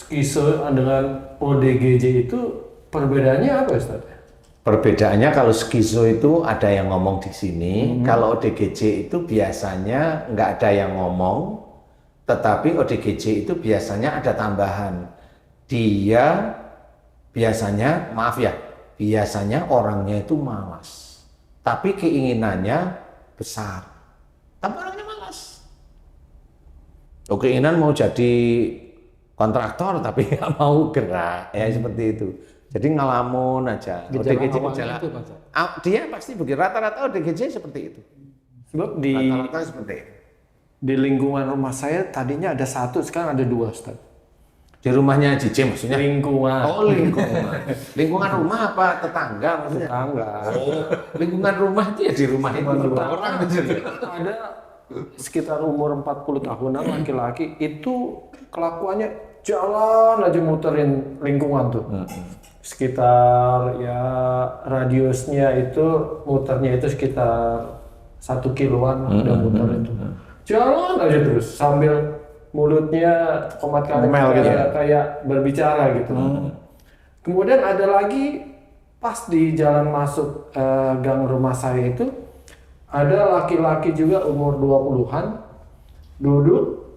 skizo dengan ODGJ itu perbedaannya apa Ustaz? Perbedaannya kalau skizo itu ada yang ngomong di sini, kalau ODGJ itu biasanya nggak ada yang ngomong, tetapi ODGJ itu biasanya ada tambahan. Dia biasanya, maaf ya, biasanya orangnya itu malas, tapi keinginannya besar, tapi orangnya malas. Keinginan mau jadi kontraktor tapi nggak mau gerak, ya seperti itu. Jadi ngelamun aja. ODGJ gejala. Dia pasti begitu. Rata-rata ODGJ seperti itu. Sebab Rata-rata seperti itu. di lingkungan rumah saya tadinya ada satu, sekarang ada dua Ustaz. Di rumahnya JJ maksudnya? Lingkungan. Oh lingkungan. Lingkungan rumah apa tetangga maksudnya? Tetangga. Oh, lingkungan rumah itu ya di rumah itu orang gitu. Ada sekitar umur 40 tahunan laki-laki itu kelakuannya jalan aja muterin lingkungan tuh. Sekitar ya radiusnya itu muternya itu sekitar 1 kiloan udah muter itu. Jalan aja terus sambil mulutnya komat kali gitu. kayak berbicara gitu. Kemudian ada lagi pas di jalan masuk gang rumah saya itu ada laki-laki juga umur 20-an duduk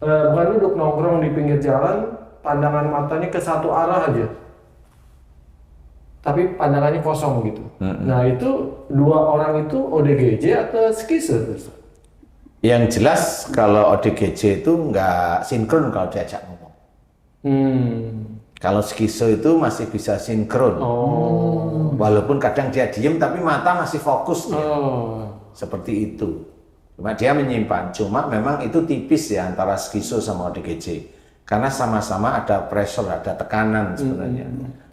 bukan duduk, nongkrong di pinggir jalan, pandangan matanya ke satu arah aja. Tapi pandangannya kosong gitu. Nah itu dua orang itu ODGJ atau skizo? Yang jelas kalau ODGJ itu nggak sinkron kalau diajak ngomong. Kalau skizo itu masih bisa sinkron. Walaupun kadang dia diem tapi mata masih fokus dia. Seperti itu. Cuma dia menyimpan. Cuma memang itu tipis ya antara skizo sama ODGJ. Karena sama-sama ada pressure, ada tekanan sebenarnya.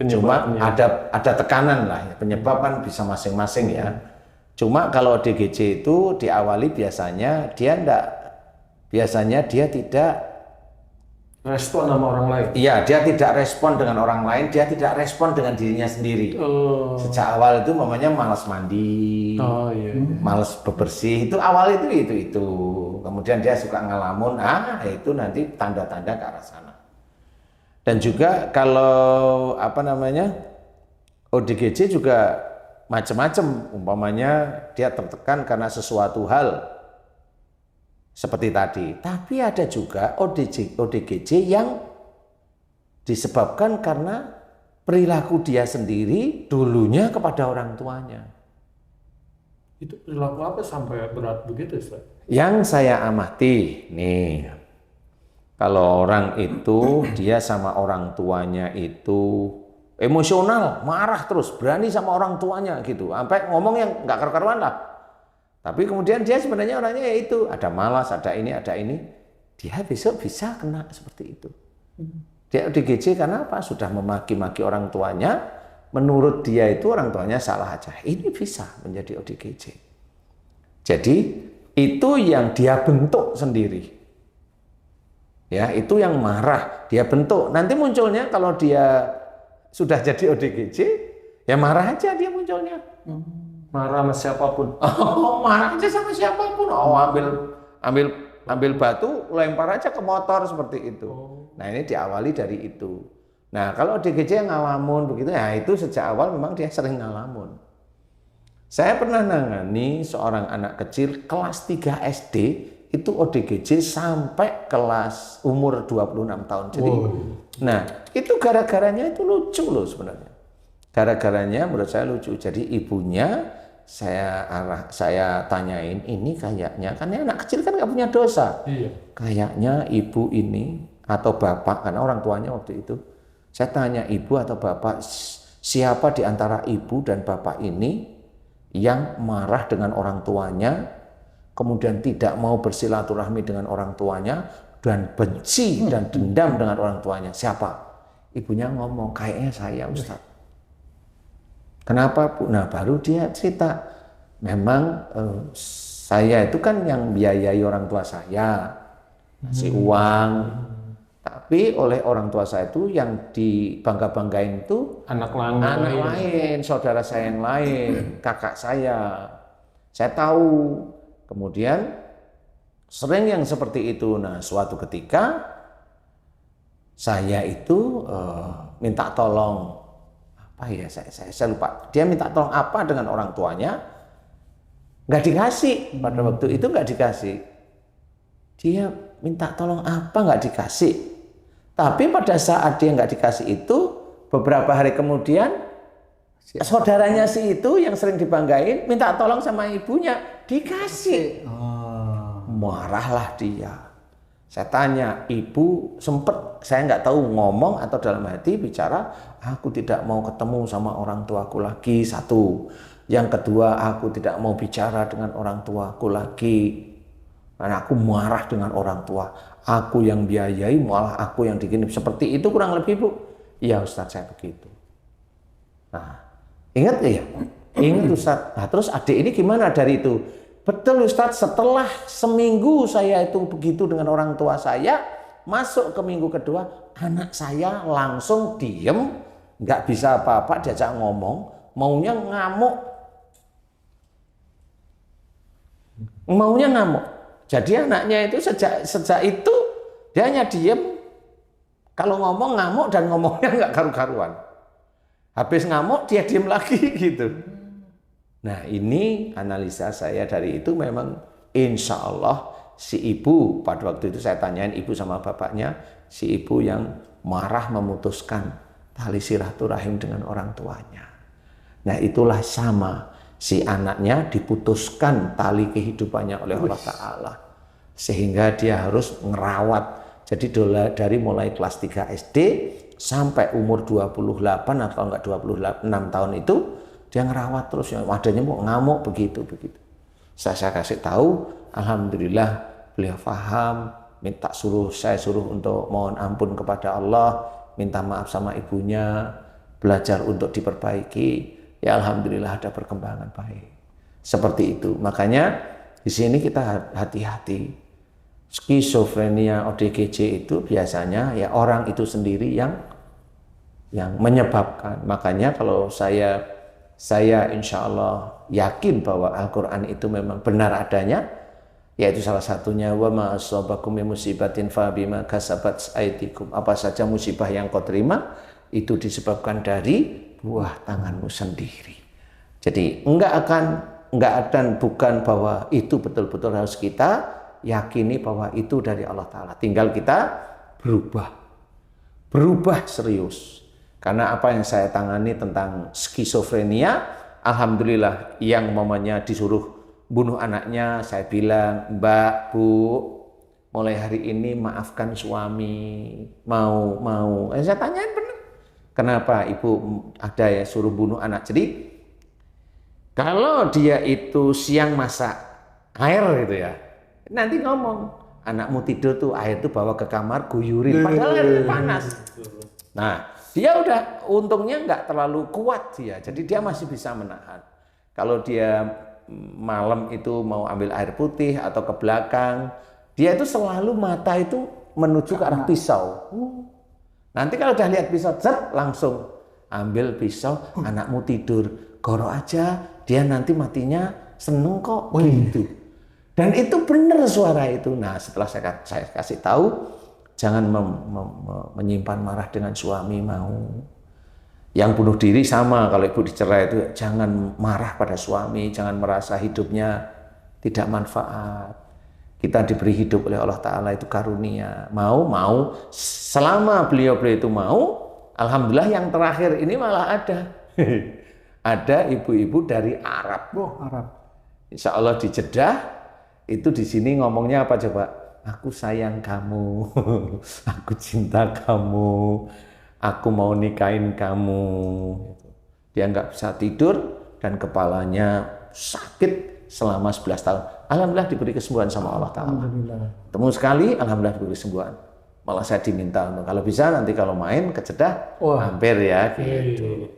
Cuma ada tekanan lah, ya. Penyebab kan bisa masing-masing ya. Cuma kalau ODGJ itu diawali biasanya dia tidak respon sama orang lain. Iya, dia tidak respon dengan orang lain, dia tidak respon dengan dirinya sendiri. Sejak awal itu mamanya malas mandi, malas bebersih, itu awal itu. Kemudian dia suka ngelamun, itu nanti tanda-tanda ke arah sana. Dan juga kalau ODGJ juga macam-macam, umpamanya dia tertekan karena sesuatu hal seperti tadi. Tapi ada juga ODGJ yang disebabkan karena perilaku dia sendiri dulunya kepada orang tuanya. Itu perilaku apa sampai berat begitu Ustaz? Yang saya amati nih, kalau orang itu dia sama orang tuanya itu emosional, marah terus, berani sama orang tuanya gitu, sampai ngomong yang nggak karu-karuan lah. Tapi kemudian dia sebenarnya orangnya ya itu, ada malas, ada ini, dia besok bisa kena seperti itu. Dia ODGJ karena apa? Sudah memaki-maki orang tuanya, menurut dia itu orang tuanya salah aja. Ini bisa menjadi ODGJ. Jadi itu yang dia bentuk sendiri. Ya, itu yang marah, dia bentuk. Nanti munculnya kalau dia sudah jadi ODGJ, ya marah aja dia munculnya. Marah sama siapapun. Marah aja sama siapapun. Ambil batu, lempar aja ke motor seperti itu. Nah, ini diawali dari itu. Nah, kalau ODGJ yang ngalamun begitu, ya itu sejak awal memang dia sering ngalamun. Saya pernah nangani seorang anak kecil kelas 3 SD, itu ODGJ sampai kelas umur 26 tahun. Jadi, nah itu gara-garanya itu lucu loh sebenarnya. Gara-garanya menurut saya lucu. Jadi ibunya saya tanyain, ini kayaknya, kan anak kecil kan nggak punya dosa. Kayaknya ibu ini atau bapak, karena orang tuanya waktu itu, saya tanya ibu atau bapak, siapa di antara ibu dan bapak ini yang marah dengan orang tuanya, kemudian tidak mau bersilaturahmi dengan orang tuanya, dan benci dan dendam dengan orang tuanya? Siapa? Ibunya ngomong, kayaknya saya, Ustaz. Kenapa, Bu? Nah, baru dia cerita, memang saya itu kan yang biayai orang tua saya, kasih uang, tapi oleh orang tua saya itu yang dibangga-banggain itu anak lain, saudara saya yang lain, kakak saya tahu. Kemudian sering yang seperti itu. Nah, suatu ketika saya itu minta tolong apa ya, saya lupa. Dia minta tolong apa dengan orang tuanya, nggak dikasih. Pada waktu itu nggak dikasih. Dia minta tolong apa nggak dikasih. Tapi pada saat dia nggak dikasih itu, beberapa hari kemudian saudaranya si itu yang sering dibanggain minta tolong sama ibunya, dikasih. Marahlah dia. Saya tanya, ibu sempet, saya nggak tahu ngomong atau dalam hati bicara, aku tidak mau ketemu sama orang tuaku lagi, satu. Yang kedua, aku tidak mau bicara dengan orang tuaku lagi. Karena aku marah dengan orang tua. Aku yang biayai, malah aku yang digini. Seperti itu kurang lebih, Bu. Iya Ustadz, saya begitu. Nah, ingat ya? Ingat Ustadz. Nah, terus adik ini gimana dari itu? Betul Ustadz, setelah seminggu saya itu begitu dengan orang tua saya, masuk ke minggu kedua, anak saya langsung diem, nggak bisa apa-apa, diajak ngomong, maunya ngamuk. Maunya ngamuk. Jadi anaknya itu sejak itu, dia hanya diem, kalau ngomong ngamuk dan ngomongnya nggak karu-karuan. Habis ngamuk, dia diem lagi gitu. Nah ini analisa saya dari itu memang insya Allah si ibu pada waktu itu saya tanyain ibu sama bapaknya, si ibu yang marah memutuskan tali silaturahim dengan orang tuanya. Nah itulah sama si anaknya diputuskan tali kehidupannya oleh Allah Ta'ala sehingga dia harus ngerawat. Jadi dari mulai kelas 3 SD sampai umur 28 atau enggak 26 tahun itu dia ngerawat terus, yang wadahnya mau ngamuk begitu. Saya kasih tahu, alhamdulillah beliau paham, saya suruh untuk mohon ampun kepada Allah, minta maaf sama ibunya, belajar untuk diperbaiki. Ya alhamdulillah ada perkembangan baik. Seperti itu. Makanya di sini kita hati-hati. Skizofrenia ODGJ itu biasanya ya orang itu sendiri yang menyebabkan. Makanya kalau saya insya Allah yakin bahwa Al-Quran itu memang benar adanya, yaitu salah satunya wa ma asabakum min musibatin fa bima kasabat aydikum. Apa saja musibah yang kau terima itu disebabkan dari buah tanganmu sendiri. Jadi bukan bahwa itu betul-betul harus kita yakini bahwa itu dari Allah Ta'ala. Tinggal kita berubah serius. Karena apa yang saya tangani tentang skizofrenia, alhamdulillah yang mamanya disuruh bunuh anaknya, saya bilang, Mbak, Bu, mulai hari ini maafkan suami, mau. Saya tanyain benar. Kenapa Ibu ada ya suruh bunuh anak? Jadi kalau dia itu siang masak air gitu ya, nanti ngomong, anakmu tidur tuh air tuh bawa ke kamar guyurin, padahal air panas. Nah, dia udah untungnya nggak terlalu kuat dia, jadi dia masih bisa menahan. Kalau dia malam itu mau ambil air putih atau ke belakang, dia itu selalu mata itu menuju ke arah pisau. Nanti kalau udah lihat pisau, langsung ambil pisau, anakmu tidur, goro aja, dia nanti matinya seneng kok, gitu. Dan itu benar suara itu. Nah setelah saya kasih tahu, jangan menyimpan marah dengan suami mau. Yang bunuh diri sama, kalau ibu dicerai itu jangan marah pada suami, jangan merasa hidupnya tidak manfaat. Kita diberi hidup oleh Allah Ta'ala itu karunia. Mau, selama beliau itu mau, alhamdulillah yang terakhir ini malah ada. Ada ibu-ibu dari Arab. Arab. Insya Allah di Jeddah, itu di sini ngomongnya apa coba? Aku sayang kamu, aku cinta kamu, aku mau nikahin kamu. Dia nggak bisa tidur dan kepalanya sakit selama 11 tahun. Alhamdulillah diberi kesembuhan sama Allah Ta'ala. Temu sekali, alhamdulillah diberi kesembuhan. Malah saya diminta, kalau bisa nanti kalau main ke Jeddah, hampir ya gitu.